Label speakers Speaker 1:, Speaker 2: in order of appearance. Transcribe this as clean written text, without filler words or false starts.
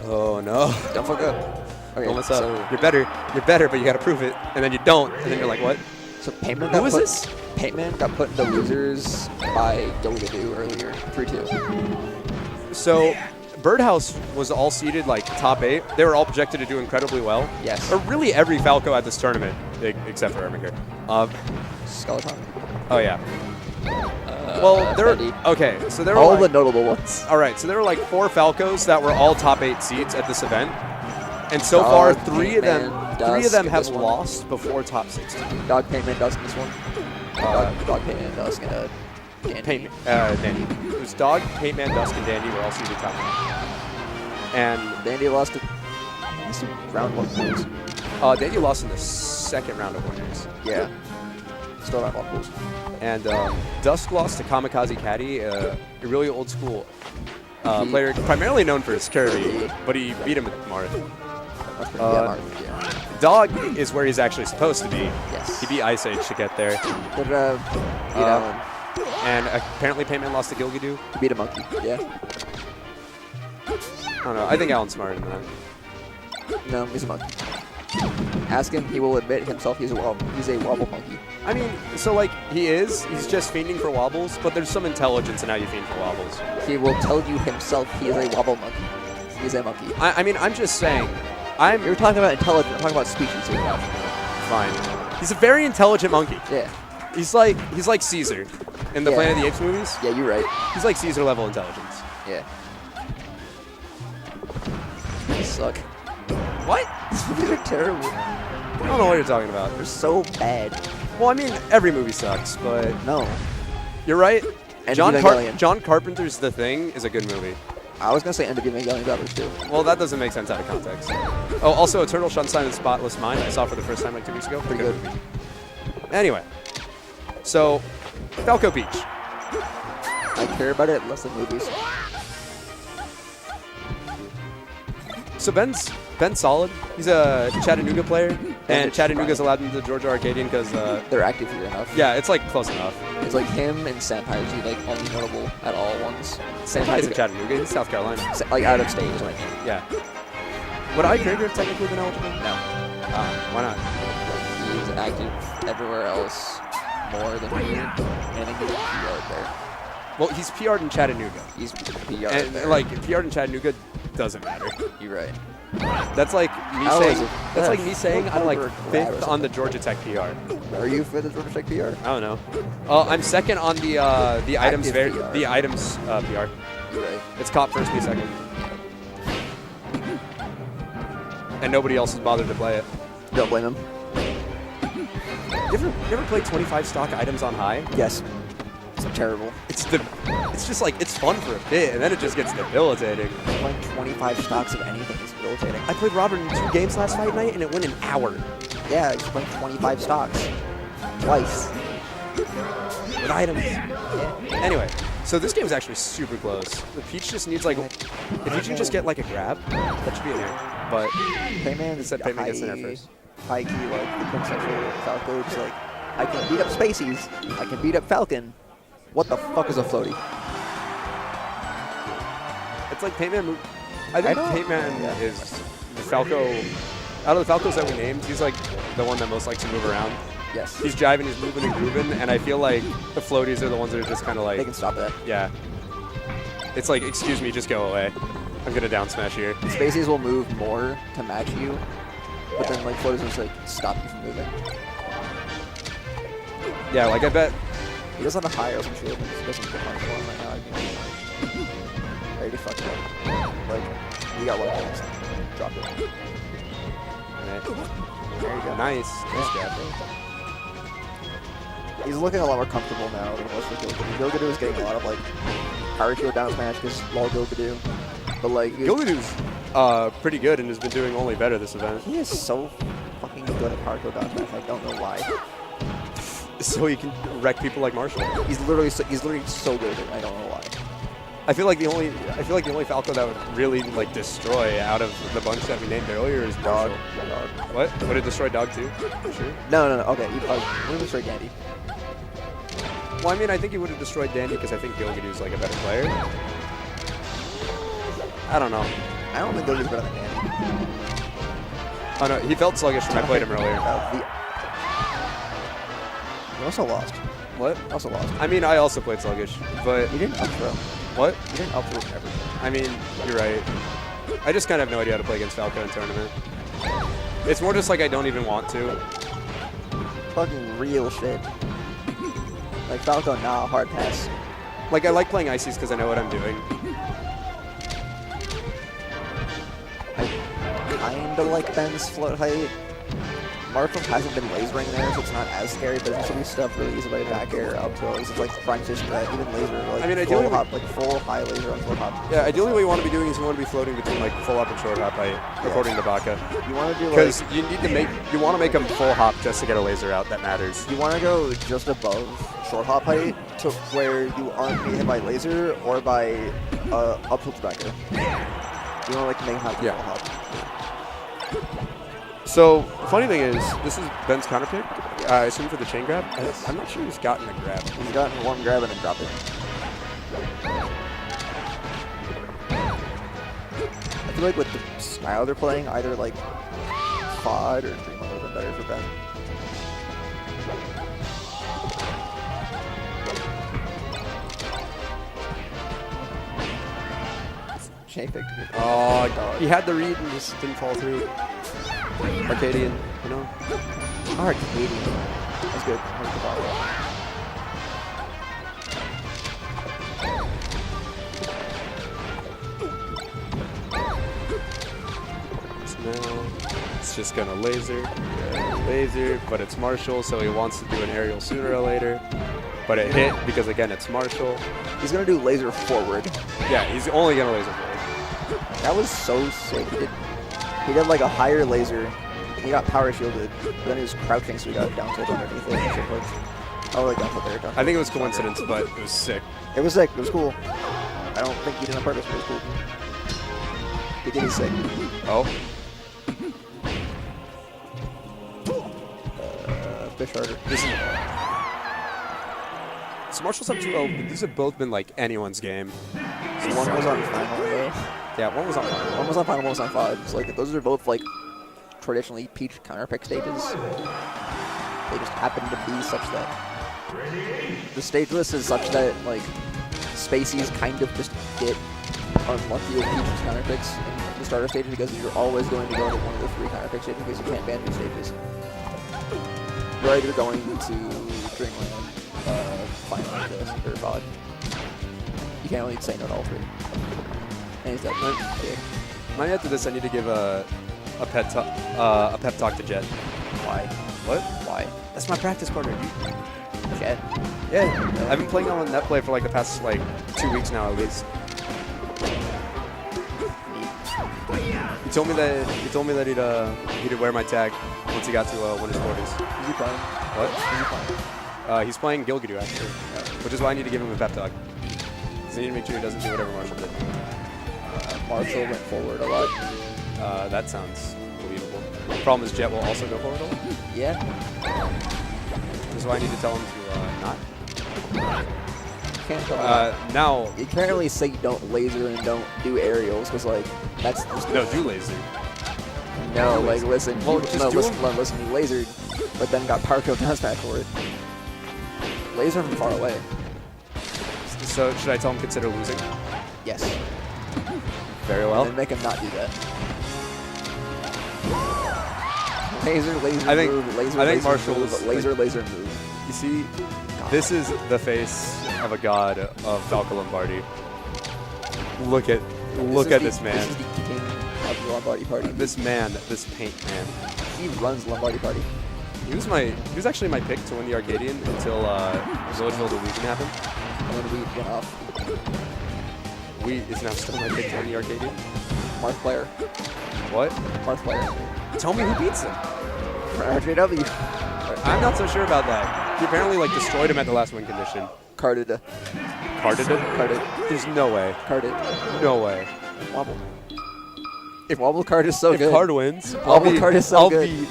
Speaker 1: Oh no.
Speaker 2: Don't fuck up. Okay,
Speaker 1: Don't mess up.
Speaker 2: so
Speaker 1: You're better, but you gotta prove it. And then you don't, and then you're like, what?
Speaker 2: So Paintman
Speaker 1: Who is this?
Speaker 2: Paintman got put in the losers by Gilgadoo earlier, 3-2.
Speaker 1: So, Birdhouse was all seeded like top 8. They were all projected to do incredibly well.
Speaker 2: Yes.
Speaker 1: Or really every Falco at this tournament, except for Erminger.
Speaker 2: Skeleton.
Speaker 1: Oh yeah. Well, there.
Speaker 2: Betty.
Speaker 1: Okay, so there were
Speaker 2: All
Speaker 1: like,
Speaker 2: the notable ones.
Speaker 1: all right, so there were like 4 Falcos that were all top 8 seeds at this event, and so far
Speaker 2: Dog,
Speaker 1: 3 of them,
Speaker 2: Paintman,
Speaker 1: 3 of them
Speaker 2: Dusk,
Speaker 1: have
Speaker 2: this one.
Speaker 1: lost before top 16.
Speaker 2: Dog Paintman, Dusk in this one. Dog Paintman, Dusk, and Dandy.
Speaker 1: Dandy. It was Dog, Paintman, Dusk, and Dandy were all seeded top 9. And
Speaker 2: Dandy lost to round 1 pools.
Speaker 1: Dandy lost in the second round of winners.
Speaker 2: Yeah. Still round 1 pools.
Speaker 1: And Dusk lost to Kamikaze Caddy, a really old school player, primarily known for his Kirby, but he beat him at Marth.
Speaker 2: That's pretty yeah.
Speaker 1: Dog is where he's actually supposed to be.
Speaker 2: Yes.
Speaker 1: He beat Ice Age to get there.
Speaker 2: But, Alan.
Speaker 1: And apparently Paintman lost to Gilgadoo.
Speaker 2: He beat a monkey. Yeah.
Speaker 1: I don't know. I think Alan's smarter than that.
Speaker 2: No, he's a monkey. Ask him, he will admit himself he's a wobble monkey.
Speaker 1: I mean, so like he's just fiending for wobbles, but there's some intelligence in how you fiend for wobbles.
Speaker 2: He will tell you himself he is a wobble monkey. He's a monkey.
Speaker 1: I mean, I'm just saying.
Speaker 2: You're talking about intelligence. I'm talking about species here.
Speaker 1: Fine. He's a very intelligent monkey.
Speaker 2: Yeah.
Speaker 1: He's like Caesar in the Planet of the Apes movies.
Speaker 2: Yeah, you're right.
Speaker 1: He's like Caesar level intelligence.
Speaker 2: Yeah. They suck.
Speaker 1: What?
Speaker 2: These are terrible.
Speaker 1: I don't know what you're talking about.
Speaker 2: They're so bad.
Speaker 1: Well, I mean, every movie sucks, but
Speaker 2: No.
Speaker 1: you're right.
Speaker 2: And
Speaker 1: John Carpenter's The Thing is a good movie.
Speaker 2: I was going to say End of Evangelion Brothers, too.
Speaker 1: Well, that doesn't make sense out of context. Oh, also, Eternal Sunshine of the Spotless Mind I saw for the first time like 2 weeks ago.
Speaker 2: Pretty good.
Speaker 1: movie. Anyway, so Falco Beach.
Speaker 2: I care about it less than movies.
Speaker 1: So Ben's solid. He's a Chattanooga player, and Chattanooga's allowed into Georgia Arcadian because
Speaker 2: They're active here enough.
Speaker 1: yeah, it's like close enough.
Speaker 2: It's like him and Senpai, like only notable at all ones.
Speaker 1: Senpai's in Chattanooga. He's South Carolina.
Speaker 2: Like out of state is what I mean.
Speaker 1: Yeah. Would I Gregor have technically been eligible?
Speaker 2: No.
Speaker 1: Why not?
Speaker 2: He's active everywhere else more than here. And I think he's PR'd there.
Speaker 1: Well, he's PR'd in Chattanooga.
Speaker 2: He's PR'd
Speaker 1: And
Speaker 2: there.
Speaker 1: like PR'd in Chattanooga doesn't matter.
Speaker 2: You're right.
Speaker 1: That's like me
Speaker 2: How
Speaker 1: saying.
Speaker 2: is it?
Speaker 1: That's like me saying I'm like
Speaker 2: Over grab or
Speaker 1: 5th on the Georgia Tech PR.
Speaker 2: Are you for the Georgia Tech PR?
Speaker 1: I don't know. I'm 2nd on the items
Speaker 2: PR.
Speaker 1: the items PR.
Speaker 2: You're right.
Speaker 1: It's cop first, me second. And nobody else has bothered to play it.
Speaker 2: Don't blame him.
Speaker 1: You ever played 25 stock items on high?
Speaker 2: Yes. It's terrible.
Speaker 1: It's just like it's fun for a bit, and then it just gets debilitating.
Speaker 2: Playing 25 stocks of anything is debilitating.
Speaker 1: I played Robert in 2 games last fight night, and it went an hour
Speaker 2: Yeah, he's playing 25 stocks. Twice.
Speaker 1: with items. Anyway, so this game is actually super close. The Peach just needs like, if you can just get like a grab, that should be in there. But
Speaker 2: Paintman is
Speaker 1: Instead, Paintman gets in there first.
Speaker 2: High key, like the quintessential Falco. Just like, I can beat up Spaceys. I can beat up Falcon. What the fuck is a floaty?
Speaker 1: it's like Paintman. I think
Speaker 2: know.
Speaker 1: Paintman is the Falco. Out of the Falcos that we named, he's like the one that most likes to move around.
Speaker 2: Yes.
Speaker 1: He's jiving, he's moving and grooving, and I feel like the floaties are the ones that are just kind of
Speaker 2: They
Speaker 1: like,
Speaker 2: can stop that.
Speaker 1: yeah. It's like, excuse me, just go away. I'm gonna down smash here.
Speaker 2: Spaceys will move more to match you, but then like floaters will just like stop you from moving.
Speaker 1: Yeah, like I bet.
Speaker 2: He doesn't have a high open shield. He doesn't get punched for him right now. I'd be ready to fuck him up. Like, you got one next. Drop it. There you go.
Speaker 1: Nice. Nice
Speaker 2: Yeah.
Speaker 1: grab.
Speaker 2: He's looking a lot more comfortable now than he was with Gilgadoo. Gilgadoo was getting a lot of like power shield down smash because lol Gilgadoo. But like
Speaker 1: Gilgadoo's pretty good and has been doing only better this event.
Speaker 2: he is so fucking good at power shield down smash. I don't know why.
Speaker 1: So he can wreck people like Marshall.
Speaker 2: He's literally so good at it. I don't know why.
Speaker 1: I feel like the only Falco that would really like destroy out of the bunch that we named earlier is
Speaker 2: Dog.
Speaker 1: Marshall. What? Would it destroy Dog too? Sure.
Speaker 2: No. Okay, you probably wouldn't destroy Dandy.
Speaker 1: Well, I mean, I think he would have destroyed Dandy because I think Gilgadoo's like a better player. I don't know.
Speaker 2: I don't think Goku's better than Danny.
Speaker 1: Oh no, he felt sluggish when I played him earlier.
Speaker 2: You also lost.
Speaker 1: What?
Speaker 2: Also lost.
Speaker 1: I mean, I also played sluggish, but...
Speaker 2: You didn't up throw.
Speaker 1: What?
Speaker 2: You didn't up throw everything.
Speaker 1: I mean, you're right. I just kind of have no idea how to play against Falco in tournament. It's more just like I don't even want to.
Speaker 2: Fucking real shit. Like Falco, nah, hard pass.
Speaker 1: Like, I like playing Ices because I know what I'm doing.
Speaker 2: I kinda like Ben's float height. Markov hasn't been lasering there, so it's not as scary, but it's be stuff really easy by back air, up throws. It's like prime fish that even laser, like
Speaker 1: I mean,
Speaker 2: full
Speaker 1: ideally,
Speaker 2: hop, like full high laser on full hop.
Speaker 1: yeah, ideally what you want to be doing is you want to be floating between like full hop and short hop height, according to Baka.
Speaker 2: You want to do
Speaker 1: Because
Speaker 2: like...
Speaker 1: you need to make, you want to make them full hop just to get a laser out that matters.
Speaker 2: You want to go just above short hop height to where you aren't being hit by laser or by up tilt back air. You want to like make him have full hop.
Speaker 1: So, funny thing is, this is Ben's counter pick, I assume for the chain grab. I'm not sure he's gotten a grab.
Speaker 2: He's gotten one grab and then dropped it. I feel like with the style they're playing, either like FOD or Dream would have been better for Ben. Chain pick.
Speaker 1: Oh, he had the read and just didn't fall through. Arcadian, you know?
Speaker 2: Arcadian. That's good. That's good follow.
Speaker 1: Now it's just gonna laser, but it's Marshall, so he wants to do an aerial sooner or later. But it hit because again it's Marshall.
Speaker 2: He's gonna do laser forward.
Speaker 1: Yeah, he's only gonna laser forward.
Speaker 2: That was so sick. He did like a higher laser. He got power shielded, but then he was crouching, so he got down tilt underneath it. Oh, like down tilt there. Down
Speaker 1: I think it was coincidence, but it was sick.
Speaker 2: It was sick. It was cool. I don't think he did it on purpose, but it was cool. He did it sick.
Speaker 1: Oh.
Speaker 2: Fish harder.
Speaker 1: This is. So Marshall's up 2-0, but these have both been like anyone's game.
Speaker 2: So one was on final though.
Speaker 1: Yeah, one was on final.
Speaker 2: One was on final, one was on FOD. So like those are both like traditionally Peach counter pick stages. They just happen to be such that the stage list is such that like Spaceys kind of just get unlucky with Peach's counter picks in the starter stage because you're always going to go to one of the 3 counter pick stages because you can't ban 2 stages. You're either going to Dreamland, final like this, or FOD. You can't really say no to all 3. And he's dead.
Speaker 1: Right after this, I need to give a pep talk to Jet.
Speaker 2: Why?
Speaker 1: What?
Speaker 2: Why?
Speaker 1: That's my practice partner.
Speaker 2: Jet?
Speaker 1: Yeah, I've been playing on net play for like the past like 2 weeks now at least. He told me that he'd wear my tag once he got to winner's quarters.
Speaker 2: Is he playing?
Speaker 1: What?
Speaker 2: Is he playing?
Speaker 1: He's playing Gilgadoo actually, which is why I need to give him a pep talk. Because I need to make sure he doesn't do whatever Marshall did.
Speaker 2: Marshall went forward a lot.
Speaker 1: That sounds believable. The problem is Jet will also go forward a lot.
Speaker 2: Yeah.
Speaker 1: This is why I need to tell him to not.
Speaker 2: Can't tell him.
Speaker 1: Now.
Speaker 2: You can't really say don't laser and don't do aerials because like that's just
Speaker 1: No, do laser.
Speaker 2: No, like listen.
Speaker 1: Well,
Speaker 2: listen. He lasered, but then got power kill down smash for it. Laser from far away.
Speaker 1: So should I tell him consider losing?
Speaker 2: Yes.
Speaker 1: Very well.
Speaker 2: And make him not do that. Laser, move, laser,
Speaker 1: Marshall's
Speaker 2: move, laser, move.
Speaker 1: You see, this is the face of a god of Falco Lombardi. Look at this man.
Speaker 2: This is the king of the Lombardi party.
Speaker 1: This man, this Paintman.
Speaker 2: He runs Lombardi party.
Speaker 1: He was actually my pick to win the Arcadian until Villageville Delusion happened.
Speaker 2: And then we went off.
Speaker 1: Wheat is now still my pick to win the Arcadian.
Speaker 2: Marth player.
Speaker 1: What?
Speaker 2: Marth player.
Speaker 1: Tell me who beats him.
Speaker 2: RJW.
Speaker 1: I'm not so sure about that. He apparently like destroyed him at the last win condition.
Speaker 2: Carded.
Speaker 1: Carded it?
Speaker 2: Carded.
Speaker 1: There's no way.
Speaker 2: Carded.
Speaker 1: No way.
Speaker 2: Wobble. If Wobble card is so good.
Speaker 1: If card wins,
Speaker 2: Wobble card is so good.
Speaker 1: I'll be